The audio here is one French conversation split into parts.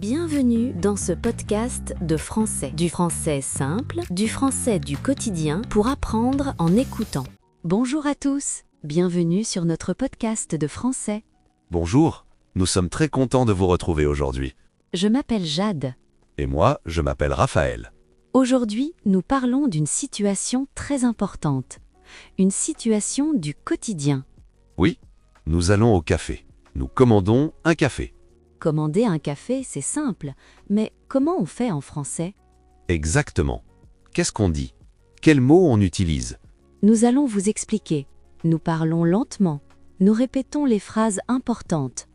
Bienvenue dans ce podcast de français. Du français simple, du français du quotidien pour apprendre en écoutant. Bonjour à tous, bienvenue sur notre podcast de français. Bonjour, nous sommes très contents de vous retrouver aujourd'hui. Je m'appelle Jade. Et moi, je m'appelle Raphaël. Aujourd'hui, nous parlons d'une situation très importante. Une situation du quotidien. Oui, nous allons au café. Nous commandons un café. Commander un café, c'est simple, mais comment on fait en français? Exactement. Qu'est-ce qu'on dit? Quels mots on utilise? Nous allons vous expliquer. Nous parlons lentement. Nous répétons les phrases importantes.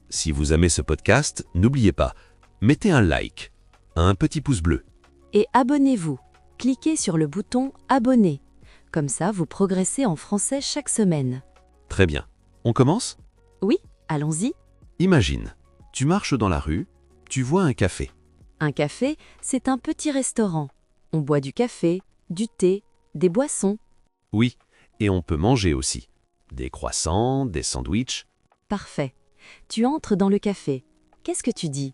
Si vous aimez ce podcast, n'oubliez pas, mettez un like, un petit pouce bleu. Et abonnez-vous. Cliquez sur le bouton « Abonner ». Comme ça, vous progressez en français chaque semaine. Très bien. On commence? Oui, allons-y. Imagine, tu marches dans la rue, tu vois un café. Un café, c'est un petit restaurant. On boit du café, du thé, des boissons. Oui, et on peut manger aussi. Des croissants, des sandwichs. Parfait. Tu entres dans le café. Qu'est-ce que tu dis?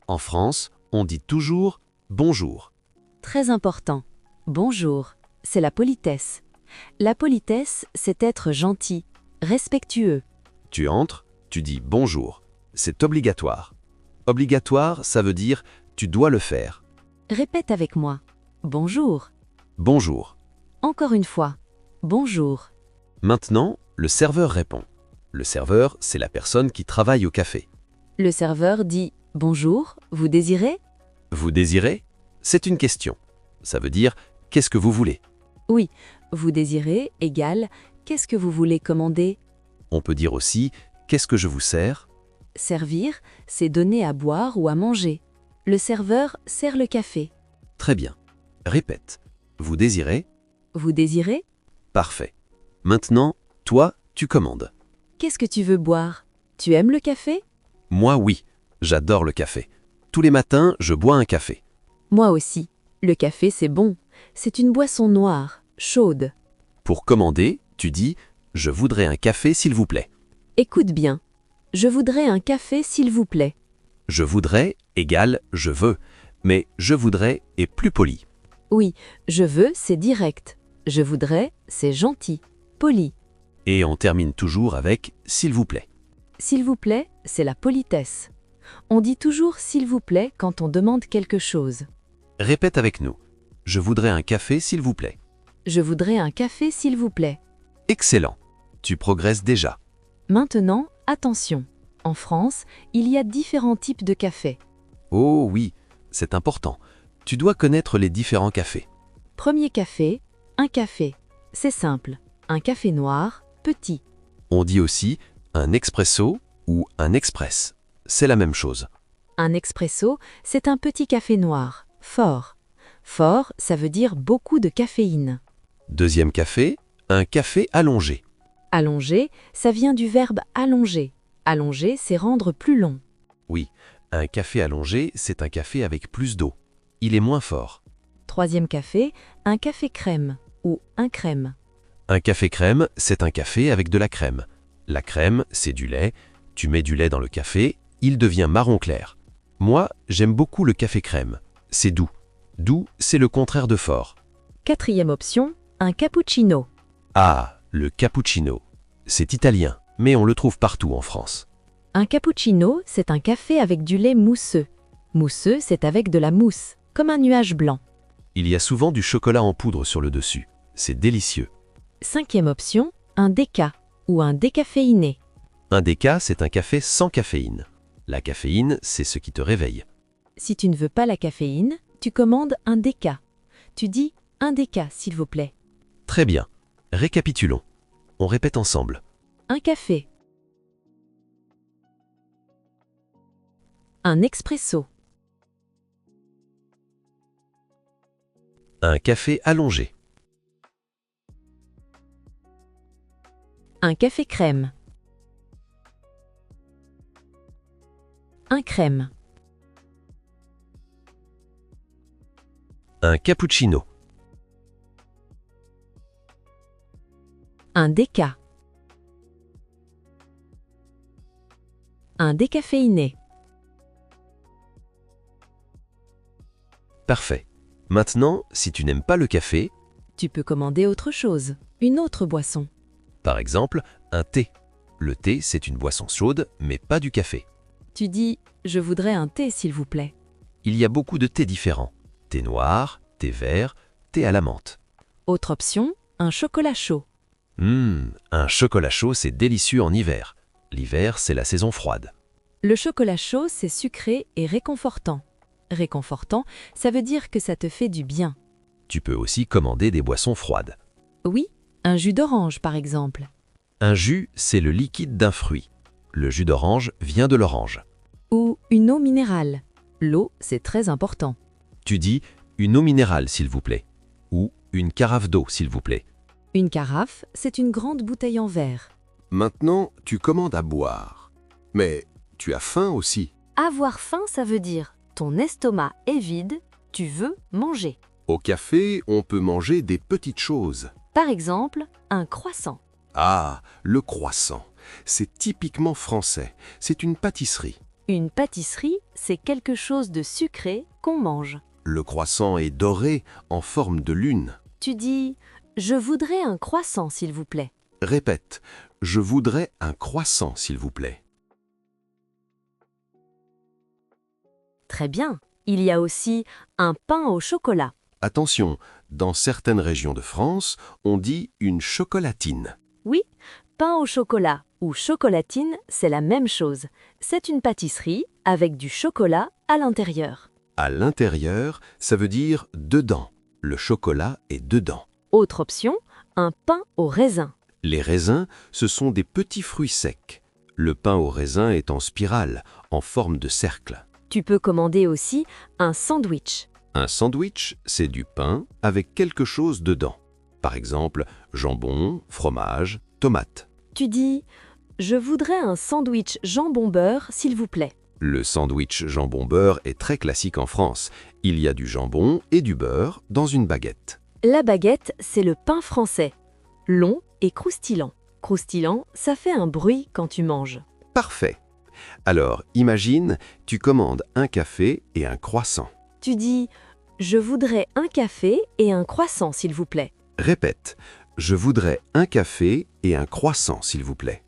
En France, on dit toujours « bonjour ». Très important. Bonjour. C'est la politesse. La politesse, c'est être gentil, respectueux. Tu entres, tu dis « bonjour ». C'est obligatoire. Obligatoire, ça veut dire « tu dois le faire Répète avec moi. Bonjour. ». Bonjour. Encore une fois. Bonjour. Maintenant, le serveur répond. Le serveur, c'est la personne qui travaille au café. Le serveur dit « Bonjour, vous désirez ?» Vous désirez? C'est une question. Ça veut dire « qu'est-ce que vous voulez ?» Oui, vous désirez égale « Qu'est-ce que vous voulez commander ?» On peut dire aussi « qu'est-ce que je vous sers ?» Servir, c'est donner à boire ou à manger. Le serveur sert le café. Très bien. Répète. Vous désirez? Vous désirez? Parfait. Maintenant, toi, tu commandes. Qu'est-ce que tu veux boire? Tu aimes le café? Moi, oui. J'adore le café. Tous les matins, je bois un café. Moi aussi. Le café, c'est bon. C'est une boisson noire, chaude. Pour commander, tu dis « je voudrais un café s'il vous plaît ». Écoute bien. Je voudrais un café, s'il vous plaît. Je voudrais égale je veux, mais je voudrais est plus poli. Oui, je veux, c'est direct. Je voudrais, c'est gentil, poli. Et on termine toujours avec s'il vous plaît. S'il vous plaît, c'est la politesse. On dit toujours s'il vous plaît quand on demande quelque chose. Répète avec nous. Je voudrais un café s'il vous plaît. Je voudrais un café, s'il vous plaît. Excellent. Tu progresses déjà. Maintenant, attention. En France, il y a différents types de café. Oh oui, c'est important. Tu dois connaître les différents cafés. Premier café, un café. C'est simple. Un café noir, petit. On dit aussi un expresso ou un express. C'est la même chose. Un expresso, c'est un petit café noir, fort. Fort, ça veut dire beaucoup de caféine. Deuxième café, un café allongé. Allongé, ça vient du verbe allonger. Allonger, c'est rendre plus long. Oui, un café allongé, c'est un café avec plus d'eau. Il est moins fort. Troisième café, un café crème ou un crème. Un café crème, c'est un café avec de la crème. La crème, c'est du lait. Tu mets du lait dans le café, il devient marron clair. Moi, j'aime beaucoup le café crème. C'est doux. Doux, c'est le contraire de fort. Quatrième option, un cappuccino. Ah, le cappuccino. C'est italien, mais on le trouve partout en France. Un cappuccino, c'est un café avec du lait mousseux. Mousseux, c'est avec de la mousse, comme un nuage blanc. Il y a souvent du chocolat en poudre sur le dessus. C'est délicieux. Cinquième option, un déca ou un décaféiné. Un déca, c'est un café sans caféine. La caféine, c'est ce qui te réveille. Si tu ne veux pas la caféine, tu commandes un déca. Tu dis un déca, s'il vous plaît. Très bien. Récapitulons. On répète ensemble. Un café. Un expresso. Un café allongé. Un café crème. Un crème. Un cappuccino. Un déca. Un décaféiné. Parfait. Maintenant, si tu n'aimes pas le café, Tu peux commander autre chose, une autre boisson. par exemple, un thé. Le thé, c'est une boisson chaude, mais pas du café. Tu dis « Je voudrais un thé, s'il vous plaît ». Il y a beaucoup de thés différents. Thé noir, thé vert, thé à la menthe. Autre option, un chocolat chaud. Un chocolat chaud, c'est délicieux en hiver. L'hiver, c'est la saison froide. Le chocolat chaud, c'est sucré et réconfortant. Réconfortant, ça veut dire que ça te fait du bien. Tu peux aussi commander des boissons froides. Oui, un jus d'orange par exemple. Un jus, c'est le liquide d'un fruit. Le jus d'orange vient de l'orange. Ou une eau minérale. L'eau, c'est très important. Tu dis une eau minérale, s'il vous plaît. Ou une carafe d'eau, s'il vous plaît. Une carafe, c'est une grande bouteille en verre. Maintenant, tu commandes à boire. Mais tu as faim aussi. Avoir faim, ça veut dire ton estomac est vide, tu veux manger. Au café, on peut manger des petites choses. Par exemple, un croissant. Ah, le croissant. C'est typiquement français. C'est une pâtisserie. Une pâtisserie, c'est quelque chose de sucré qu'on mange. Le croissant est doré en forme de lune. Tu dis « Je voudrais un croissant, s'il vous plaît Répète, je voudrais un croissant, s'il vous plaît. ». Très bien. Il y a aussi un pain au chocolat. Attention, dans certaines régions de France, on dit une chocolatine. Oui, pain au chocolat ou chocolatine, c'est la même chose. C'est une pâtisserie avec du chocolat à l'intérieur. À l'intérieur, ça veut dire dedans. Le chocolat est dedans. Autre option, un pain au raisin. Les raisins, ce sont des petits fruits secs. Le pain au raisin est en spirale, en forme de cercle. Tu peux commander aussi un sandwich. Un sandwich, c'est du pain avec quelque chose dedans. Par exemple, jambon, fromage, tomate. Tu dis « Je voudrais un sandwich jambon-beurre, s'il vous plaît ». Le sandwich jambon-beurre est très classique en France. Il y a du jambon et du beurre dans une baguette. La baguette, c'est le pain français. Long et croustillant. Croustillant, ça fait un bruit quand tu manges. Parfait. Alors, imagine, tu commandes un café et un croissant. Tu dis « Je voudrais un café et un croissant, s'il vous plaît ». Répète, je voudrais un café et un croissant, s'il vous plaît.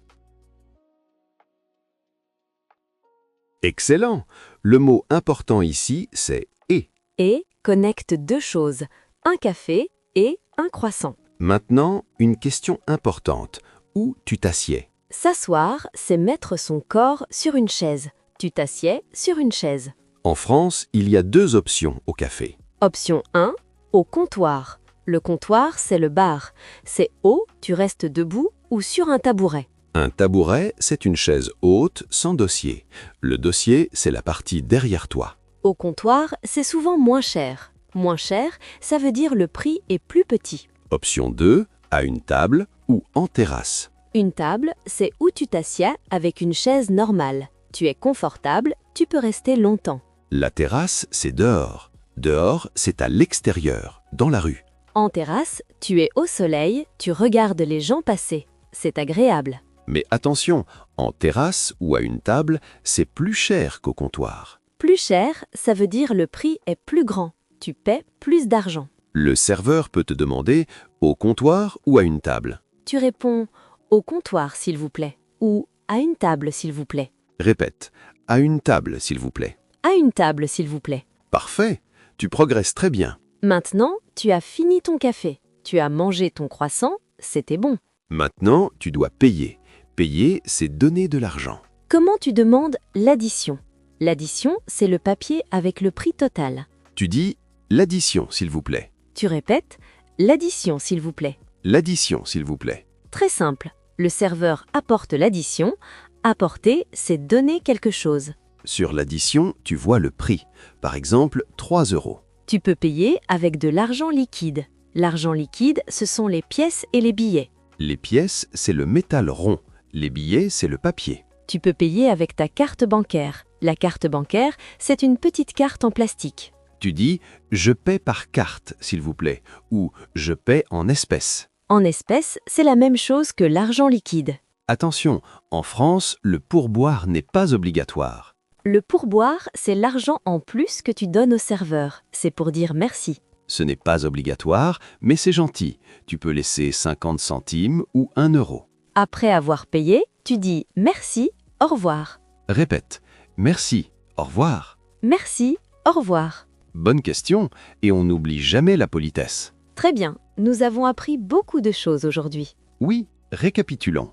Excellent! Le mot important ici, c'est « et ». Et connecte deux choses, un café et un croissant. Maintenant, une question importante. Où tu t'assieds? S'asseoir, c'est mettre son corps sur une chaise. Tu t'assieds sur une chaise. En France, il y a deux options au café. Option 1, au comptoir. Le comptoir, c'est le bar. C'est haut, tu restes debout ou sur un tabouret. Un tabouret, c'est une chaise haute sans dossier. Le dossier, c'est la partie derrière toi. Au comptoir, c'est souvent moins cher. Moins cher, ça veut dire le prix est plus petit. Option 2, à une table ou en terrasse. Une table, c'est où tu t'assieds avec une chaise normale. Tu es confortable, tu peux rester longtemps. La terrasse, c'est dehors. Dehors, c'est à l'extérieur, dans la rue. En terrasse, tu es au soleil, tu regardes les gens passer. C'est agréable. Mais attention, en terrasse ou à une table, c'est plus cher qu'au comptoir. Plus cher, ça veut dire le prix est plus grand. Tu paies plus d'argent. Le serveur peut te demander au comptoir ou à une table. Tu réponds au comptoir, s'il vous plaît, ou à une table, s'il vous plaît. Répète, à une table, s'il vous plaît. À une table, s'il vous plaît. Parfait, tu progresses très bien. Maintenant, tu as fini ton café. Tu as mangé ton croissant, c'était bon. Maintenant, tu dois payer. Payer, c'est donner de l'argent. Comment tu demandes l'addition? L'addition, c'est le papier avec le prix total. Tu dis l'addition, s'il vous plaît. Tu répètes l'addition, s'il vous plaît. L'addition, s'il vous plaît. Très simple. Le serveur apporte l'addition. Apporter, c'est donner quelque chose. Sur l'addition, tu vois le prix. Par exemple, 3 €. Tu peux payer avec de l'argent liquide. L'argent liquide, ce sont les pièces et les billets. Les pièces, c'est le métal rond. Les billets, c'est le papier. Tu peux payer avec ta carte bancaire. La carte bancaire, c'est une petite carte en plastique. Tu dis « je paie par carte, s'il vous plaît » ou « je paie en espèces ». En espèces, c'est la même chose que l'argent liquide. Attention, en France, le pourboire n'est pas obligatoire. Le pourboire, c'est l'argent en plus que tu donnes au serveur. C'est pour dire merci. Ce n'est pas obligatoire, mais c'est gentil. Tu peux laisser 50 centimes ou 1 euro. Après avoir payé, tu dis merci, au revoir. Répète. Merci. Au revoir. Merci, au revoir. Bonne question, et on n'oublie jamais la politesse. Très bien, nous avons appris beaucoup de choses aujourd'hui. Oui, récapitulons.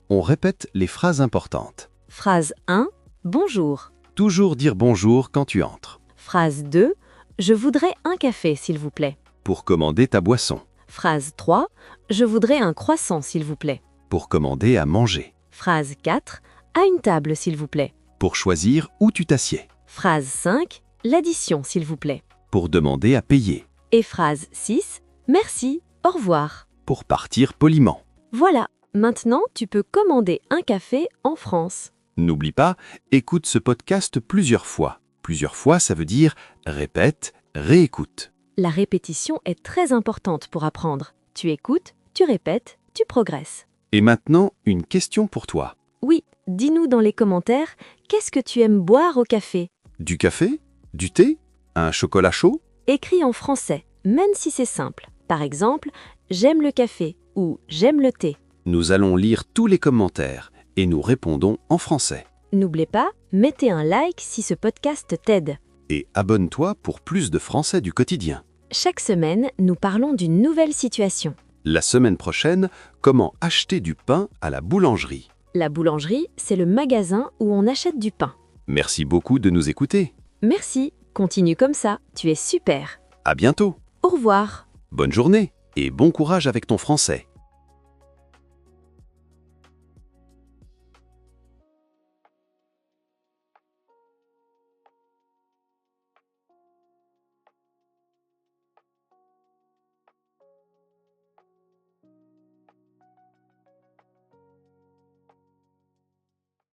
On répète les phrases importantes. Phrase 1, bonjour. Toujours dire bonjour quand tu entres. Phrase 2, je voudrais un café s'il vous plaît. Pour commander ta boisson. Phrase 3, je voudrais un croissant s'il vous plaît. Pour commander à manger. Phrase 4, à une table s'il vous plaît. Pour choisir où tu t'assieds. Phrase 5, l'addition s'il vous plaît. Pour demander à payer. Et phrase 6, merci, au revoir. Pour partir poliment. Voilà, maintenant tu peux commander un café en France. N'oublie pas, écoute ce podcast plusieurs fois. Plusieurs fois, ça veut dire répète, réécoute. La répétition est très importante pour apprendre. Tu écoutes, tu répètes, tu progresses. Et maintenant, une question pour toi. Oui, dis-nous dans les commentaires, qu'est-ce que tu aimes boire au café? Du café? Du thé? Un chocolat chaud? Écris en français, même si c'est simple. Par exemple, j'aime le café ou j'aime le thé. Nous allons lire tous les commentaires et nous répondons en français. N'oubliez pas, mettez un like si ce podcast t'aide. Et abonne-toi pour plus de français du quotidien. Chaque semaine, nous parlons d'une nouvelle situation. La semaine prochaine, comment acheter du pain à la boulangerie. La boulangerie, c'est le magasin où on achète du pain. Merci beaucoup de nous écouter. Merci, continue comme ça, tu es super. À bientôt. Au revoir. Bonne journée et bon courage avec ton français.